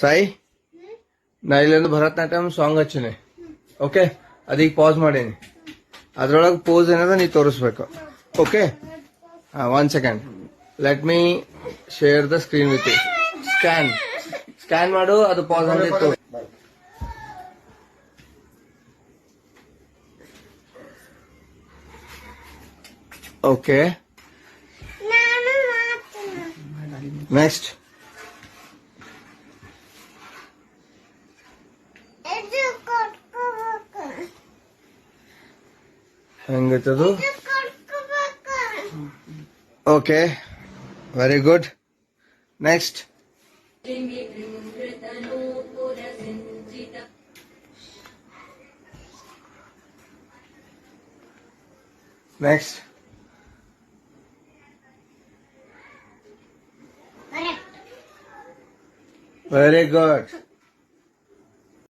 ಸಾಯಿ, ನಾ ಇಲ್ಲೊಂದು ಭರತನಾಟ್ಯಂ ಸಾಂಗ್ ಹಚ್ಚಿನಿ. ಓಕೆ, ಅದೀಗ ಪಾಸ್ ಮಾಡೀನಿ. ಅದ್ರೊಳಗೆ ಪೋಸ್ ಏನದ ನೀ ತೋರಿಸ್ಬೇಕು. Okay, 1 second. Let me share the screen with you. Scan ಮಾಡು, ಅದು ಪಾಸ್ ಅಂದಿತ್ತು. Okay, next. ಹೆಂಗೈತದು? Okay, very good. Next. Next. Very good.